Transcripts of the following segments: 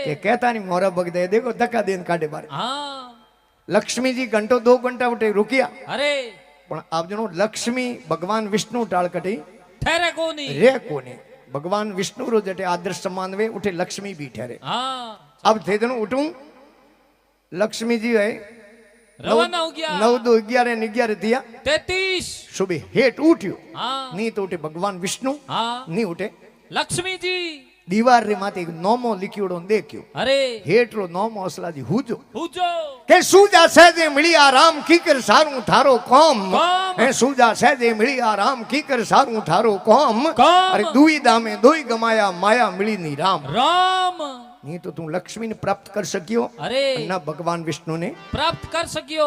कि कहता नहीं मोरा भगत है, देखो धक्का देन काटे बारे। हाँ लक्ष्मी जी घंटो 2 घंटा उठे रुकिया, अरे पण आप जनो लक्ष्मी भगवान विष्णु टाळ कटी ठहरे कोनी रे कोने। भगवान विष्णु रो जटे आदर्श सम्मान वे उठे लक्ष्मी भी ठहरे। हाँ अब थे जनो उठूं लक्ष्मी जी है रवाना हो गया 9 2 11 ने 11 दिया 33 सुबह हेठ उठ्यो। हाँ नहीं तो उठे भगवान विष्णु, हाँ नहीं उठे लक्ष्मी जी दीवार रे माथे नोमो लिखियोड़ो देख्यो। अरे हेठरो नोमो असलाजी हुजो पूजो के सूजा सहजे मिली आराम कीकर सारू थारो कौम। कौम। ए सूजा सहजे मिली आराम कीकर सारू थारो कौम। कौम। अरे दुई दामे दोई गमाया माया मिली नी राम। राम नहीं तो तू लक्ष्मी ने प्राप्त कर सकियो अरे न भगवान विष्णु ने, प्राप्त कर सकियो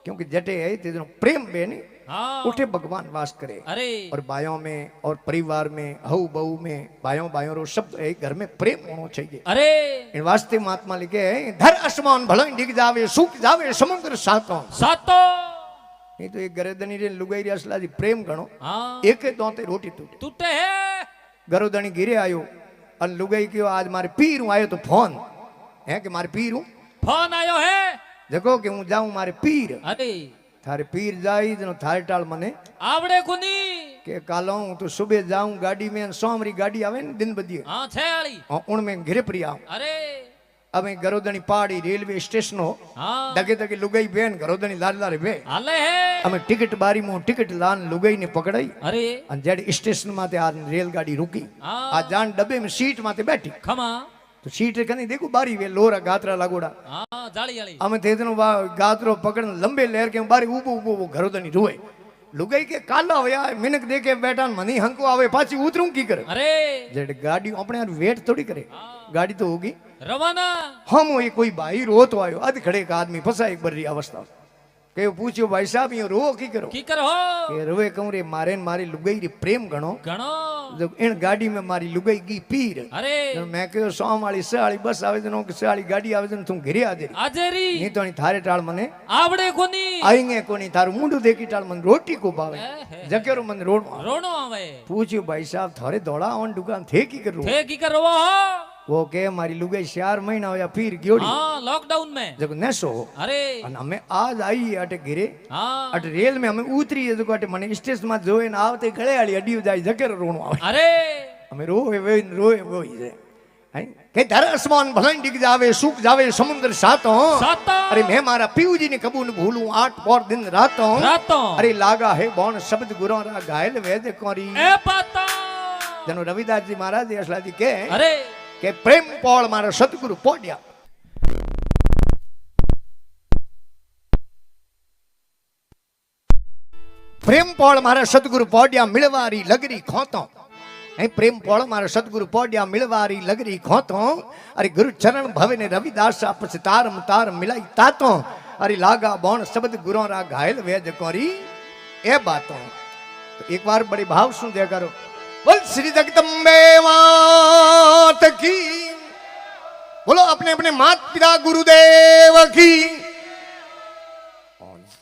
क्योंकि जटे है ते प्रेम बेने हाँ उठे भगवान वास करे। अरे और भाइयों में और परिवार में हऊ बहू में भाइयों रो शब्द है, घर में प्रेम होना चाहिए। अरे इन वास्ते महात्मा लिखे हैं धर आसमान भला डिग जावे सूख जावे समुद्र सातों। सातो नहीं तो एक गरदनी रे लुगाई रे असला जी प्रेम गणो हाँ एक दोते रोटी टूटे। टूटे है गरोदनी गिरे आयो और लुगाई क्यों आज मारे पीर हूं आयो तो फोन है कि मारे पीर हूं फोन आयो है देखो कि हूं जाऊं मारे पीर। अरे थारे पीर जाई जनो थारे टाल मने आवड़े कुनी के कालो हूं तो सुबह जाऊं गाड़ी में सोमरी गाड़ी आवे न दिन बदिए हाँ छे आली और उनमें घिरे प्री आऊं। अरे अब गरोदनी पहाड़ी रेलवे स्टेशन हो हाँ दगे दगे लुगाई बेन गरोदनी लाल लाल बे हाले है हमें टिकट बारी में टिकट लान लुगाई ने पकड़ाई अरे और जेड स्टेशन माते आ रेलगाड़ी रुकी हाँ आ जान डब्बे में सीट माते बैठी खमा तो सीट कने देखो बारी वे लोरा गात्रा लागोड़ा हाँ जाली आली हमें थे दिन गात्रो पकड़ लंबे लेर के बारी उबो उबो वो घरोदनी रोए लुगाई के काला होया मिनक देके बैठा मनी हंको आवे पाछी उतरूं की करे। अरे जेड गाड़ी अपने यार वेट थोड़ी करे गाड़ी तो होगी रवाना हम ये कोई भाई रो तो आयो अध खड़े का आदमी फंसा एक बर्री अवस्था के पूछियो भाई साहब ये रो की करो की कर हो के रोए कहूं रे मारे न मारी लुगाई री प्रेम गणो गणो जब इन गाड़ी में मारी लुगाई की पीर अरे तो मैं कहो 100 वाली 100 वाली बस आवे जनो कि 100 वाली गाड़ी आवे जनो तुम घिरे आजे आजेरी नहीं तो थारे टाल मने आवड़े कोनी आएंगे कोनी थारू मुंडू देखी टाल मन रोटी को पावे जकेरो मन रोड रोनो आवे पूछियो भाई साहब थारे दौड़ा ऑन दुकान थे की कर रो थे की कर हो वो के मारी लुगाई 4 महीना होया पीर गियोड़ी हाँ लॉकडाउन में जब नसो अरे अन हमें आज आई अटे घिरे हाँ अटे रेल में हमें उतरी है तो अटे मने स्टेशन में जोए ना आवते गले वाली अड्डी जाई जकेरो रोनो आवे अरे हमें रोए वो ही है हैं के धर आसमान भलन डिग जावे सूख जावे समुद्र सातों। सातों अरे मैं मारा पीऊ जी ने कबू न भूलूं 8 पौर दिन रातों। रातों अरे लागा है बौन शब्द गुरों रा घायल वेद कोरी ए पाता जनो रविदास जी महाराज असला जी के अरे के प्रेम पौड़ मारा सतगुरु पोड्या प्रेम पौड़ मारा सतगुरु पोड्या मिलवारी लगरी खोतों है प्रेम पौड़ मारा सतगुरु पोड्या मिलवारी लगरी खोतों। अरे गुरु चरण भवे ने रविदास आपस तारम तार मिलाई तातों। अरे लागा बौन शब्द गुरों रा घायल वेद कोरी ए बातों। तो एक बार बड़े भाव सुन दिया करो बोल श्री जगदम्बे मात की बोलो अपने अपने मात पिता गुरुदेव की।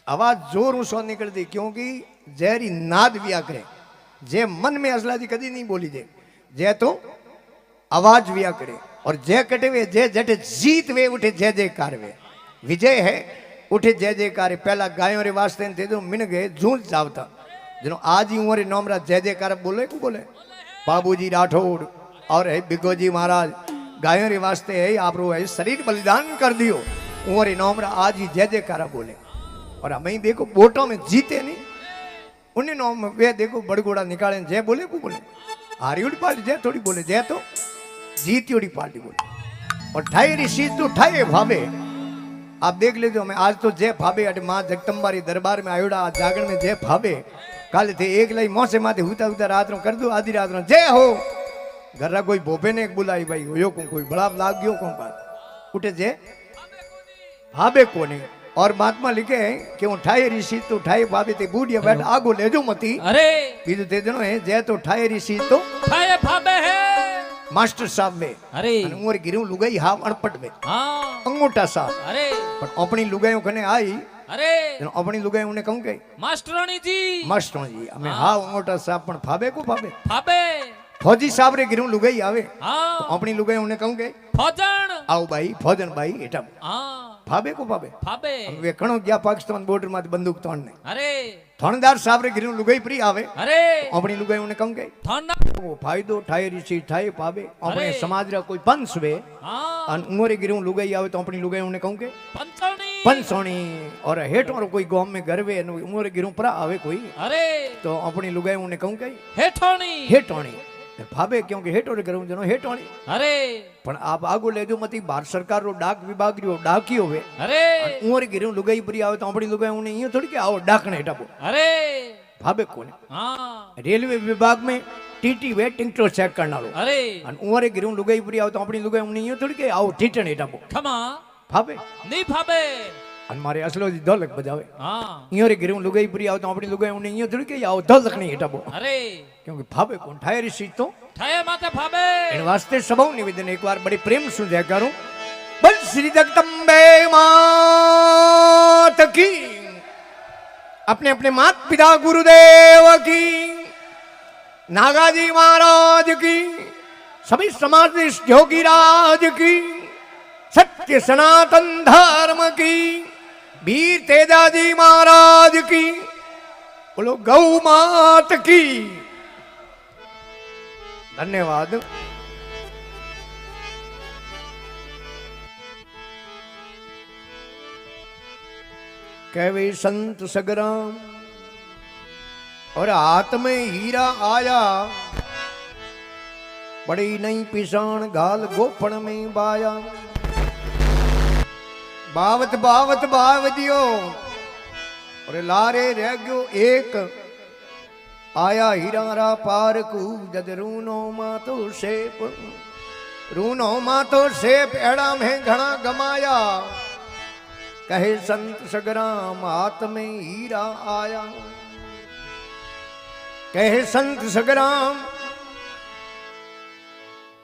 आवाज जोर सो निकल दी क्योंकि जहरी नाद विया करे जे मन में असला जी कदी नहीं बोली जे जे तो आवाज विया करे और जे कटे वे जे जटे जीत वे उठे जय जयकार वे विजय है उठे जय जयकार। पहला गायों रे वास्ते थे तो मिन गए झूंझ जावता जनो आज ही उमरे नोमरा जय जयकार बोले को बोले बाबूजी राठौड़ और है बिगोजी महाराज गायों रे वास्ते है आप रो है शरीर बलिदान कर दियो उमरे नोमरा आज ही जय जयकार बोले। और हमें देखो वोटों में जीते नहीं उन्हें नोम वे देखो बड़गोड़ा निकाले जय बोले को बोले हारी उड़ी पार्टी जय थोड़ी बोले जय तो जीती उड़ी पार्टी बोले और ठाई सीट तो ठाई भावे आप देख लीजिए हमें आज तो जय भावे अटे माँ जगदम्बारी दरबार में आयोड़ा जागरण में जय भावे काले थे एक लाई मौसे माथे हुता हुता रात रो कर दो आधी रात रो जय हो घर कोई भोपे ने बुलाई भाई हो को कोई बड़ा लाग गयो को बात उठे जय भावे कोने। और महात्मा लिखे हैं कि उठाए ऋषि तो उठाए भावे ते बूढ़िया बैठ आगो ले जो मती अरे बीजो ते जनो है जय तो उठाए ऋषि तो खाए भावे है मास्टर साहब में अरे उमर गिरू लुगाई हाव अनपट में हाँ अंगूठा साहब अरे पर अपनी लुगाइयों कने आई अरे अपनी लुगाई उन्हें कहूं के मास्टरानी जी मास्टर जी हमें हाव अंगूठा साहब पण फाबे को फाबे भावे फौजी साहब रे गिरू लुगाई आवे तो हाँ अपनी लुगाई उन्हें कहूं के फौजन आओ भाई फौजन भाई एटा हाँ फाबे को फाबे फाबे वे कणो गया पाकिस्तान बॉर्डर में बंदूक तोड़ने अरे थानेदार साहब रे गिरू लुगाई प्री आवे अरे अपनी लुगाई उन्हें कहूं के थोड़ा वो फायदो ठाए रीसी ठाए पावे अपने अरे। समाज रा कोई पंच वे हाँ अन उमरे गिरू लुगाई आवे तो अपनी लुगाई उन्हें कहूं के पंचणी पंचोणी और हेठो रो कोई गांव में घर वे उमरे गिरू परा आवे कोई अरे तो अपनी लुगाई उन्हें कहूं के हेठोणी हेटोणी फाबे क्योंकि हेटो रे करूं जनो हेटोणी अरे पण आप आगो लेजो मती भारत सरकार रो डाक विभाग रो डाकी होवे अरे उमर गिरू लुगाई परी आवे तो अपनी लुगाई उन्हें यूं थोड़ी के आओ डाकने हटाबो अरे भाबे कोने हाँ रेलवे विभाग में टीटी वेटिंग टू चेक करना लो अरे अन उमर गिरू लुगाई परी आवे तो अपनी लुगाई उन्हें यूं थोड़ी के आओ टीटन हटाबो खमा भाबे नहीं फाबे अन मारे असलो जी ढोलक बजावे हाँ यूं रे गिरू लुगाई परी आवे तो अपनी लुगाई उन्हें यूं थोड़ी के आओ ढोलक नहीं हटाबो अरे क्योंकि भाबे कोन ठायरी सीट तो ठाए माते फाबे इन वास्ते सबों निवेदन एक बार बड़ी प्रेम से जय करूं बल श्री जगदम्बे मात की अपने अपने मात पिता गुरुदेव की नागाजी महाराज की सभी समाज योगीराज की सत्य सनातन धर्म की वीर तेजाजी महाराज की बोलो गौ मात की धन्यवाद कहवे संत सगराम और हाथ में हीरा आया बड़ी नई पिसान गाल गोपण में बाया बावत बावत बाव दियो और लारे रह गयो एक आया हीरारा पार कू जद रूनो मातो सेप रूनो मातो सेप एड़ा में घना गमाया कहे संत सगराम हाथ में हीरा आया कहे संत सगराम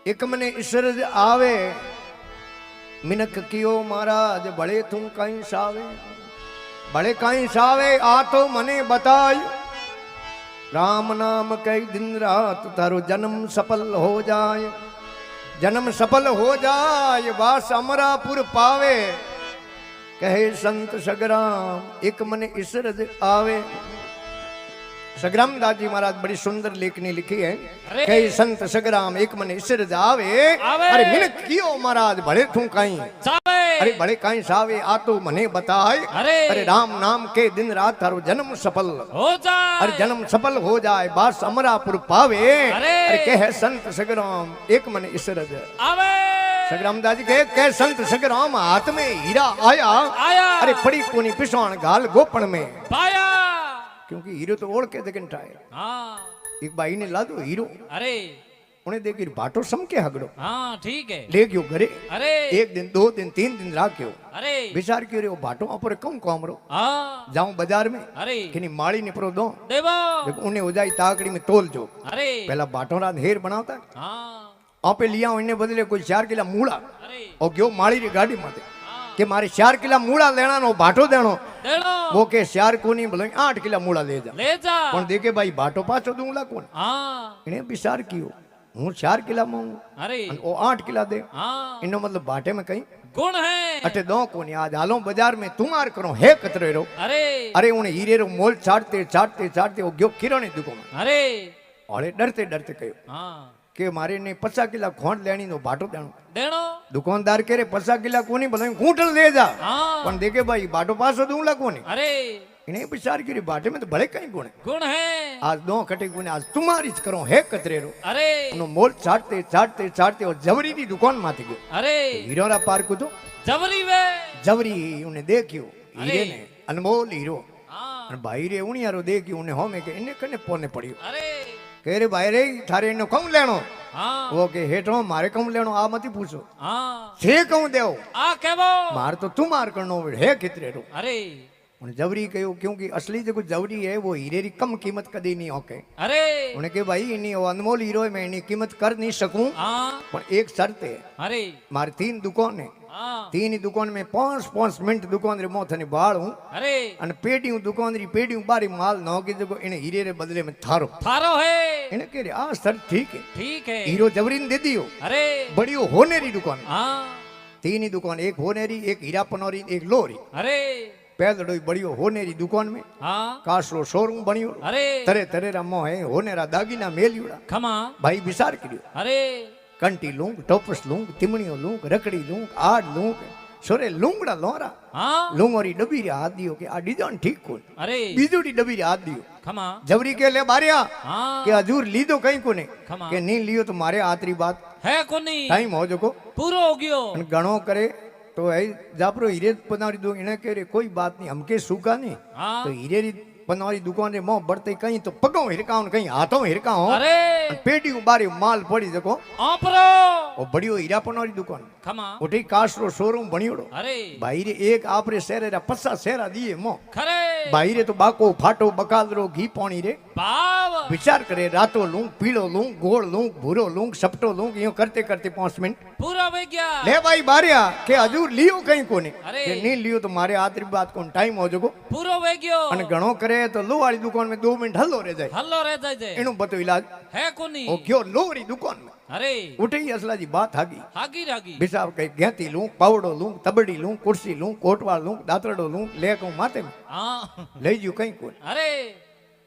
एक मने ईश्वर आवे मिनक कियो महाराज बड़े तू कहीं सावे बड़े कहीं सावे आ तो मने बताय राम नाम कई दिन रात तारो जन्म सफल हो जाए जन्म सफल हो जाए वास अमरापुर पावे कहे संत सगराम एक मन ईश्वर आवे सग्राम दास जी महाराज बड़ी सुंदर लेखनी लिखी है कहे संत सग्राम एक मन ईश्वर आवे अरे मिनक कियो महाराज बड़े तू कहीं अरे बड़े कहीं सावे आ तो मने बताए अरे राम नाम के दिन रात थारो जन्म सफल हो जाए अरे जन्म सफल हो जाए बास अमरापुर पावे अरे कहे संत सग्राम एक मन ईश्वर आवे सग्राम दास जी कहे संत सग्राम हाथ में हीरा आया आया अरे पड़ी कोनी पिसाण गाल गोपण में पाया क्योंकि हीरो तो ओढ़ के देखन ठाए हाँ एक बाई ने ला दो हीरो अरे उन्हें देखी बाटो समके हगड़ो हाँ ठीक है ले गयो घरे अरे एक दिन दो दिन तीन दिन राख्यो अरे विचार क्यों रे वो बाटो पर कम कामरो हाँ जाऊं बाजार में अरे कि माड़ी निपरो दो देवो जब उन्हें हो जाए ताकड़ी में तोल जो अरे पहला बाटो रात हेर बनाता है हाँ आपे लिया इन्हें बदले कोई 4 किला मूड़ा अरे और गयो माड़ी री गाड़ी माते हाँ कि मारे 4 किला मूड़ा लेना नो बाटो देनो देनो वो के 4 कोनी बोले 8 किला मूड़ा ले जा ले जा पण देखे भाई बाटो पाछो दूंगा कोण हाँ इन्हें विचार कियो हूँ 4 किला मांगू अरे वो 8 किला दे हाँ इनो मतलब बाटे में कहीं गुण है अटे दो कोनी आज हालो बाजार में तुम्हार करो है कतरे रो अरे अरे उन्हें हीरे रो मोल चाटते चाटते चाटते वो गयो किराने दुकान अरे अरे डरते डरते कहो हाँ के मारे ने 50 किला खोंड लेनी नो बाटो देनो देनो दुकानदार करे 50 किला कोनी बोले घूंटल ले जा हाँ पण देखे भाई बाटो पासो दूंगा कोनी अरे इन्हें विचार करी बाटे में तो बड़े कहीं गुण है गुण है आज दो कटे गुण आज तुम्हारी ज करो है कतरे रो अरे उनो मोल चाटते चाटते चाटते और जवरी दी दुकान माथे गयो अरे हीरोरा पार को तो जबरी वे जवरी उन्हें देखियो हीरे अरे। ने अनमोल हीरो हाँ और भाई रे उनियारो देखियो उन्हें होमे के इन्हें कने पोने पड़ियो अरे कह रे भाई रे थारे इनो कम लेनो हाँ वो के हेठो मारे कम लेनो आ मती पूछो हाँ छे कहूं देव आ केवो मार तो तू मार करनो है कितरे रो अरे उन्हें जबरी कहो क्योंकि असली जो जबरी है वो हीरे री कम कीमत कदी नहीं होके। अरे उन्हें के भाई इन्हीं वो अनमोल हीरो है मैं इन्हीं कीमत कर नहीं सकूं हाँ पर एक शर्त है अरे मारी 3 दुकान है हाँ 3 ही दुकान में 5 मिनट दुकान रे मोथ ने बाळ हूं अरे अन पेटी दुकान री पेटी बारी माल न की जको इने हीरे रे बदले में थारो थारो है इने के रे आ शर्त ठीक है ठीक है हीरो जबरी ने दे दियो अरे बड़ी होनेरी दुकान हाँ 3 ही दुकान एक होनेरी एक हीरा पनोरी एक लोरी अरे पैदल बड़ी होनेरी दुकान में हाँ कासरो शोरूम बनियो अरे तरे तरे रा मोह है होनेरा दागीना मेलियोड़ा खमा भाई विचार करियो अरे कंटी लूंग टोपस लूंग तिमणियो लूंग रकड़ी लूंग आड़ लूंग सोरे लूंगड़ा लोरा हाँ लूंगोरी डबी रे हाथ दियो के आ डिजाइन ठीक कोन अरे बीजोड़ी डबी रे हाथ दियो खमा जबरी के ले बारिया हाँ के हजूर लीदो कहीं कोने खमा के नहीं लियो तो मारे आतरी बात है कोनी टाइम हो जको पूरो हो गयो अन गणो करे तो है जापरो हीरे पनारी दो इने के रे कोई बात नहीं हमके सूखा नहीं हाँ तो हीरे री पनवारी दुकान रे मोह बढ़ते कहीं तो पगों हिरकाओ कहीं हाथों हिरकाओ अरे पेटी बारी माल पड़ी जको आपरो और बड़ियो हीरा पनवारी दुकान खमा उठी कासरो शोरूम बनियोड़ो अरे भाई रे एक आपरे शहर रा पस्सा शहरा दिए मो खरे भाई रे तो बाको फाटो बकालरो घी पानी रे बाव विचार करे रातो लूं पीलो लूं गोड़ लूं भूरो लूं सपटो लूं यूं करते करते 5 मिनट पूरा हो गया ले भाई बारिया के हजूर लियो कहीं कोने अरे। के नहीं लियो तो मारे आतरी बात कोन टाइम हो जको पूरो हो गयो अन घणो करे तो लो वाली दुकान में 2 मिनट हल्लो रह जाए हल्लो रह जाए इनु बतो इलाज है कोनी ओ क्यों लो वाली दुकान में अरे उठे ही असला जी बात हागी हागी रागी बिसाब के गेती लूं पावड़ो लूं तबड़ी लूं कुर्सी लूं कोटवाल लूं दातरडो लूं ले को माथे में हाँ ले जू कहीं कोन अरे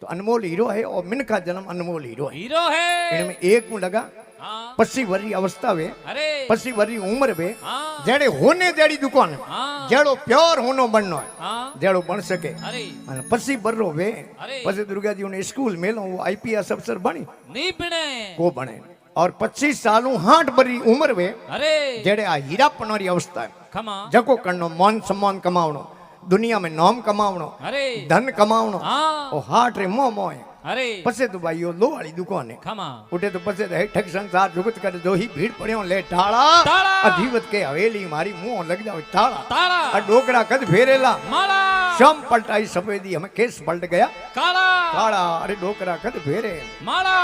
तो अनमोल हीरो है और मिनका जन्म अनमोल हीरो है हीरो है इनमें एक में लगा हाँ 25 वरी अवस्था में अरे 25 वरी उम्र में हाँ जेड़े होने जेड़ी दुकान हाँ जेड़ो प्योर होनो बननो है हाँ जेड़ो बन सके अरे અને પછી બરો વે અરે. પછી દુર્ગાજી ને સ્કૂલ મેલો वो आईपीएस अफसर बनी नहीं पिने को बने और 25 सालों हाट भरी उम्र वे अरे जेड़े आ हीरा पनोरी अवस्था है खमा जको करनो मान सम्मान कमावणो दुनिया में नाम कमावणो अरे धन कमावणो हाँ ओ हाट रे मोह मोह है अरे पसे तो भाई यो लो वाली दुकान है खमा उठे तो पसे तो ठग संसार जुगत कर दो ही भीड़ पड़ियो ले टाड़ा ताड़ा। अजीवत के हवेली मारी मुंह लग जावे ताड़ा ताड़ा आ डोकरा कद फेरेला माला शम पलटाई सफेदी हमें केस पलट गया काला काड़ा अरे डोकरा कद फेरे माला